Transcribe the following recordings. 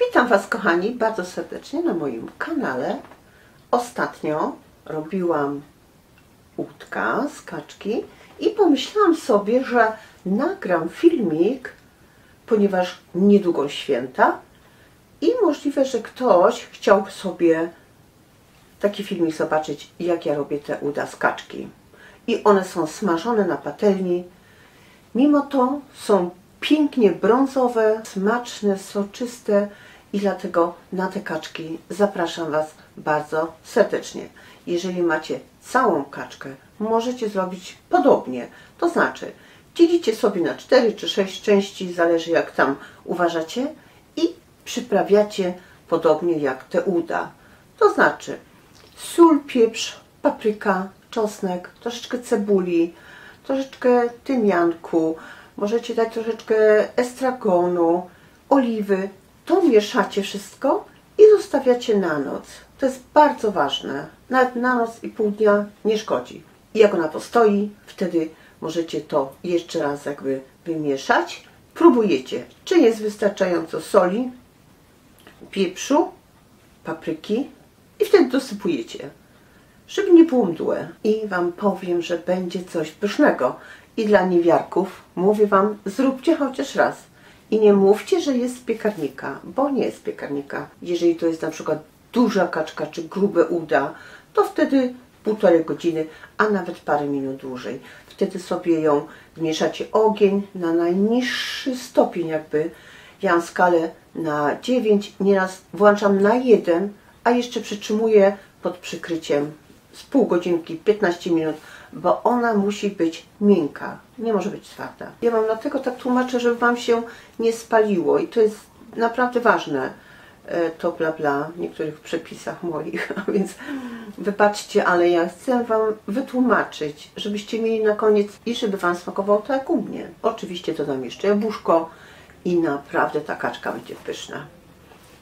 Witam Was, kochani, bardzo serdecznie na moim kanale. Ostatnio robiłam łódka z kaczki i pomyślałam sobie, że nagram filmik, ponieważ niedługo święta i możliwe, że ktoś chciałby sobie taki filmik zobaczyć, jak ja robię te uda z kaczki. I one są smażone na patelni. Mimo to są pięknie brązowe, smaczne, soczyste i dlatego na te kaczki zapraszam Was bardzo serdecznie. Jeżeli macie całą kaczkę, możecie zrobić podobnie. To znaczy, dzielicie sobie na 4 czy 6 części, zależy jak tam uważacie i przyprawiacie podobnie jak te uda. To znaczy sól, pieprz, papryka, czosnek, troszeczkę cebuli, troszeczkę tymianku, możecie dać troszeczkę estragonu, oliwy. To mieszacie wszystko i zostawiacie na noc. To jest bardzo ważne. Nawet na noc i pół dnia nie szkodzi. I jak ona postoi, wtedy możecie to jeszcze raz jakby wymieszać. Próbujecie, czy jest wystarczająco soli, pieprzu, papryki i wtedy dosypujecie, żeby nie było mdłe. I Wam powiem, że będzie coś pysznego. I dla niewiarków mówię Wam, zróbcie chociaż raz. I nie mówcie, że jest z piekarnika, bo nie jest z piekarnika. Jeżeli to jest na przykład duża kaczka czy grube uda, to wtedy 1,5 godziny, a nawet parę minut dłużej. Wtedy sobie ją wmieszacie ogień na najniższy stopień jakby. Ja mam skalę na 9, nieraz włączam na 1, a jeszcze przytrzymuję pod przykryciem z pół godzinki, 15 minut, bo ona musi być miękka, nie może być twarda. Ja Wam dlatego tak tłumaczę, żeby Wam się nie spaliło i to jest naprawdę ważne, to bla bla w niektórych przepisach moich, a więc wybaczcie, ale ja chcę Wam wytłumaczyć, żebyście mieli na koniec i żeby Wam smakowało tak jak u mnie. Oczywiście dodam jeszcze jabłuszko i naprawdę ta kaczka będzie pyszna.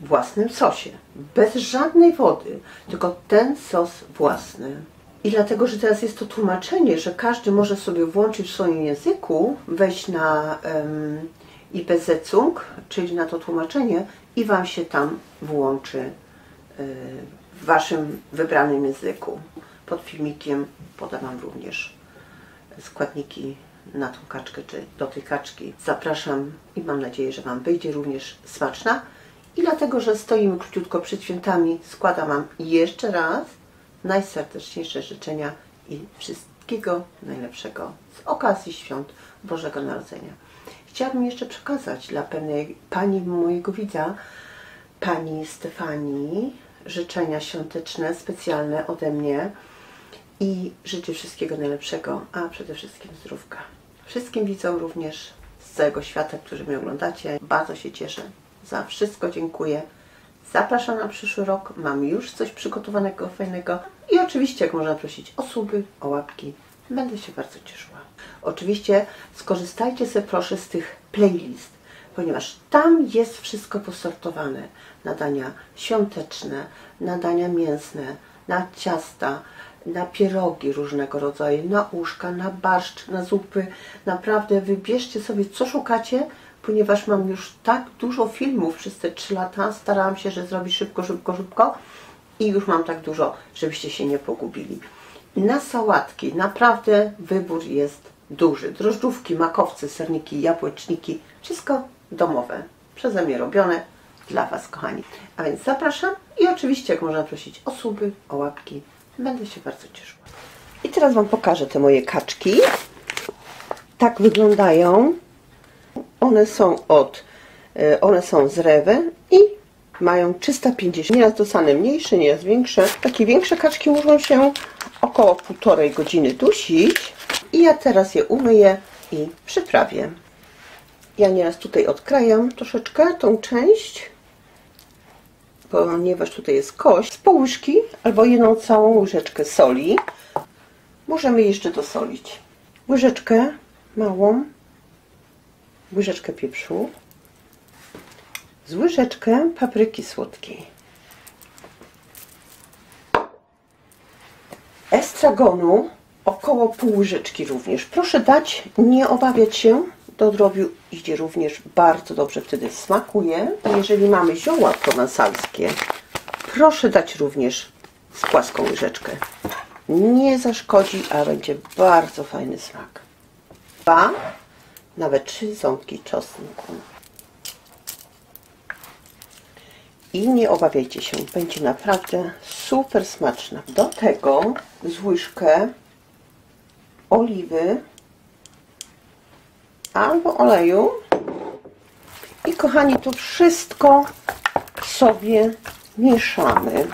W własnym sosie, bez żadnej wody, tylko ten sos własny. I dlatego, że teraz jest to tłumaczenie, że każdy może sobie włączyć w swoim języku, wejść na Übersetzung, czyli na to tłumaczenie i Wam się tam włączy w Waszym wybranym języku. Pod filmikiem podam Wam również składniki na tą kaczkę, czy do tej kaczki. Zapraszam i mam nadzieję, że Wam wyjdzie również smaczna. I dlatego, że stoimy króciutko przed świętami, składam Wam jeszcze raz najserdeczniejsze życzenia i wszystkiego najlepszego z okazji świąt Bożego Narodzenia. Chciałabym jeszcze przekazać dla pewnej pani mojego widza, pani Stefanii, życzenia świąteczne, specjalne ode mnie i życzę wszystkiego najlepszego, a przede wszystkim zdrówka. Wszystkim widzom również z całego świata, którzy mnie oglądacie, bardzo się cieszę. Za wszystko dziękuję. Zapraszam na przyszły rok. Mam już coś przygotowanego, fajnego. I oczywiście, jak można prosić o suby, o łapki, będę się bardzo cieszyła. Oczywiście skorzystajcie sobie proszę z tych playlist, ponieważ tam jest wszystko posortowane. Na dania świąteczne, na dania mięsne, na ciasta, na pierogi różnego rodzaju, na uszka, na barszcz, na zupy. Naprawdę wybierzcie sobie, co szukacie, ponieważ mam już tak dużo filmów przez te 3 lata, starałam się, że zrobić szybko, szybko, szybko i już mam tak dużo, żebyście się nie pogubili. Na sałatki naprawdę wybór jest duży. Drożdżówki, makowce, serniki, jabłeczniki, wszystko domowe, przeze mnie robione dla Was, kochani. A więc zapraszam i oczywiście, jak można prosić o suby, o łapki, będę się bardzo cieszyła. I teraz Wam pokażę te moje kaczki. Tak wyglądają. One są z Rewe i mają 350. Nieraz dostane mniejsze, nieraz większe. Takie większe kaczki muszą się około 1,5 godziny dusić. I ja teraz je umyję i przyprawię. Ja nieraz tutaj odkrajam troszeczkę tą część, ponieważ tutaj jest kość. Z pół łyżki albo 1 całą łyżeczkę soli. Możemy jeszcze dosolić. Łyżeczkę małą, łyżeczkę pieprzu, z łyżeczkę papryki słodkiej, estragonu około pół łyżeczki również. Proszę dać, nie obawiać się, do drobiu idzie również bardzo dobrze, wtedy smakuje. Jeżeli mamy zioła prowansalskie, proszę dać również z płaską łyżeczkę. Nie zaszkodzi, a będzie bardzo fajny smak. 2, nawet 3 ząbki czosnku. I nie obawiajcie się, będzie naprawdę super smaczna. Do tego z łyżkę oliwy albo oleju. I kochani, to wszystko sobie mieszamy.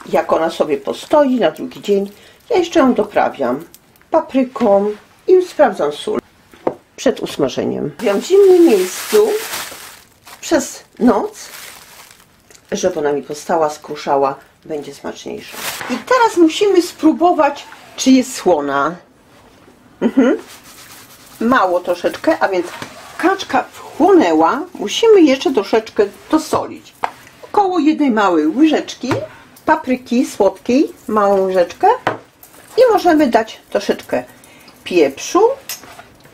Jak ona sobie postoi na drugi dzień, ja jeszcze ją doprawiam papryką i sprawdzam sól przed usmażeniem. W zimnym miejscu przez noc, żeby ona mi powstała, skruszała, będzie smaczniejsza. I teraz musimy spróbować, czy jest słona. Mało troszeczkę, a więc kaczka wchłonęła. Musimy jeszcze troszeczkę dosolić. Około 1 małej łyżeczki papryki słodkiej, małą łyżeczkę, i możemy dać troszeczkę pieprzu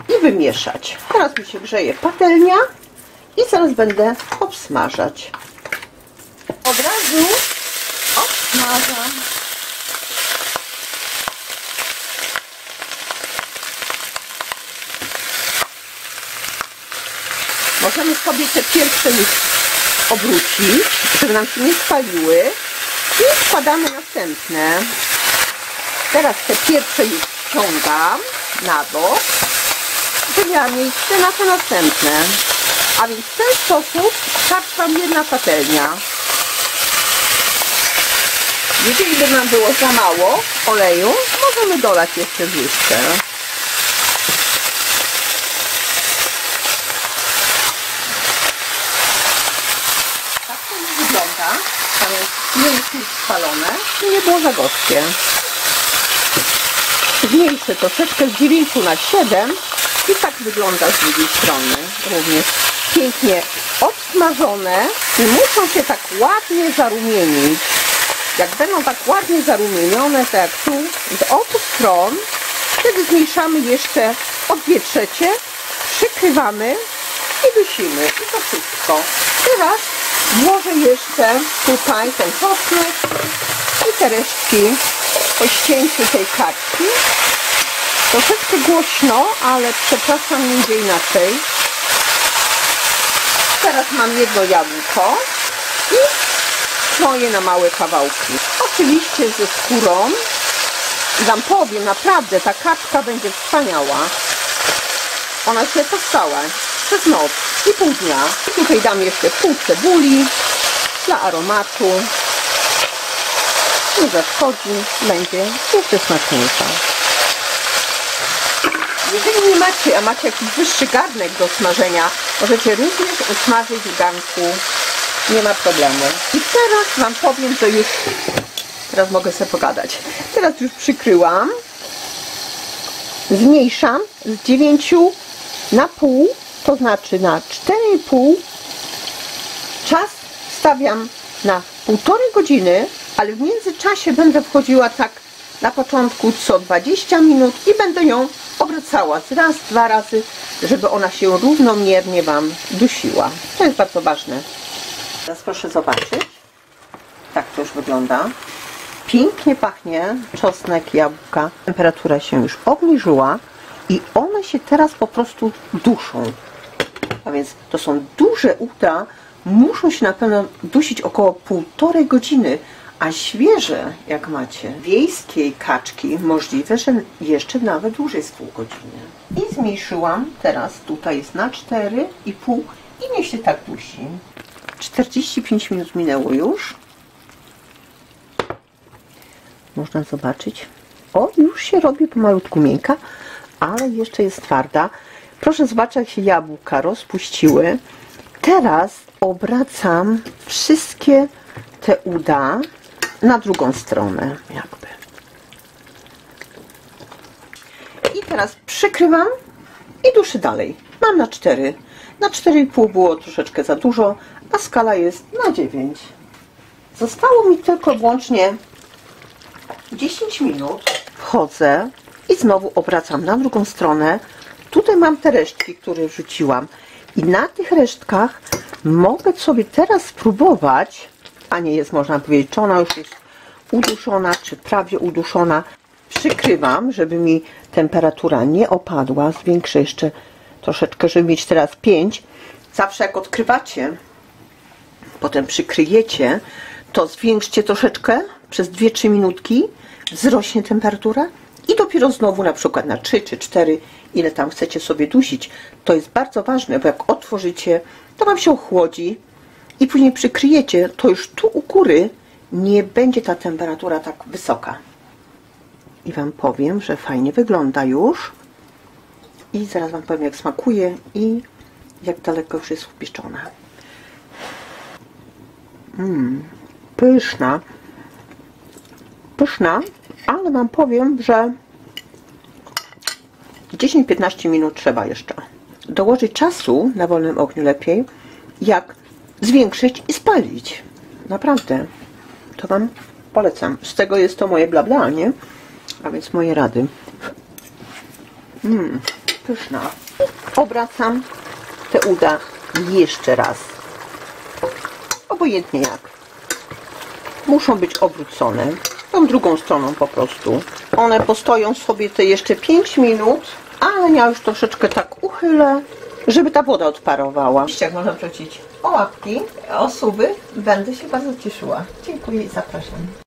i wymieszać. Teraz mi się grzeje patelnia i zaraz będę obsmażać. Od razu obsmażam. Możemy sobie te pierwsze już obrócić, żeby nam się nie spaliły, i wkładamy następne. Teraz te pierwsze już ściągam na bok, żeby miała miejsce na te następne. A więc w ten sposób starczy nam jedna patelnia. Jeżeli by nam było za mało oleju, możemy dolać jeszcze łyżkę. Tak to już wygląda. A więc nie jest już spalone i nie było za gorzkie. Zmniejszę troszeczkę z 9 na 7 i tak wygląda z drugiej strony. Również pięknie obsmażone i muszą się tak ładnie zarumienić. Jak będą tak ładnie zarumienione, tak jak tu, z obu stron, wtedy zmniejszamy jeszcze o 2/3, przykrywamy i dusimy. I to wszystko. Teraz włożę jeszcze tutaj ten czosnek i te resztki po ścięciu tej kaczki. Troszeczkę głośno, ale przepraszam, nie idzie inaczej. Teraz mam jedno jabłko i kroję na małe kawałki. Oczywiście ze skórą. I wam powiem, naprawdę ta kaczka będzie wspaniała. Ona się powstała przez noc i pół dnia. I tutaj dam jeszcze pół cebuli dla aromatu. Nie zaszkodzi, będzie jeszcze smaczniejsza. Jeżeli nie macie, a macie jakiś wyższy garnek do smażenia, możecie również usmażyć w garnku. Nie ma problemu. I teraz wam powiem, że już... Teraz mogę sobie pogadać. Teraz już przykryłam. Zmniejszam z 9 na pół, to znaczy na 4,5. Czas stawiam na 1,5 godziny, ale w międzyczasie będę wchodziła tak na początku co 20 minut i będę ją obracała raz, 2 razy, żeby ona się równomiernie wam dusiła. To jest bardzo ważne. Teraz proszę zobaczyć. Tak to już wygląda. Pięknie pachnie czosnek, jabłka. Temperatura się już obniżyła i one się teraz po prostu duszą. A więc to są duże uda, muszą się na pewno dusić około 1,5 godziny, a świeże, jak macie, wiejskiej kaczki, możliwe, że jeszcze nawet dłużej z pół godziny. I zmniejszyłam, teraz tutaj jest na 4,5 i niech się tak dusi. 45 minut minęło już. Można zobaczyć. O, już się robi pomalutku miękka, ale jeszcze jest twarda. Proszę zobaczyć, jak się jabłka rozpuściły. Teraz obracam wszystkie te uda na drugą stronę, jakby. I teraz przykrywam i duszę dalej. Mam na 4. Na 4,5 było troszeczkę za dużo, a skala jest na 9. Zostało mi tylko włącznie 10 minut. Wchodzę i znowu obracam na drugą stronę. Tutaj mam te resztki, które wrzuciłam. I na tych resztkach mogę sobie teraz spróbować, a nie jest, można powiedzieć, czy ona już jest uduszona, czy prawie uduszona. Przykrywam, żeby mi temperatura nie opadła. Zwiększę jeszcze troszeczkę, żeby mieć teraz 5. Zawsze jak odkrywacie, potem przykryjecie, to zwiększcie troszeczkę przez 2-3 minutki, wzrośnie temperatura i dopiero znowu na przykład na 3 czy 4, ile tam chcecie sobie dusić. To jest bardzo ważne, bo jak otworzycie, to wam się ochłodzi i później przykryjecie, to już tu u góry nie będzie ta temperatura tak wysoka. I wam powiem, że fajnie wygląda już. I zaraz wam powiem, jak smakuje i jak daleko już jest upieczona. Pyszna. Pyszna, ale wam powiem, że 10-15 minut trzeba jeszcze. Dołożyć czasu na wolnym ogniu lepiej, jak zwiększyć i spalić. Naprawdę. To wam polecam. Z tego jest to moje bla bla, nie? A więc moje rady. Pyszna. Obracam te uda jeszcze raz. Obojętnie jak. Muszą być obrócone. Tą drugą stroną po prostu. One postoją sobie te jeszcze 5 minut, ale ja już troszeczkę tak uchylę, żeby ta woda odparowała. Jak można prosić o łapki, o suby, będę się bardzo cieszyła. Dziękuję i zapraszam.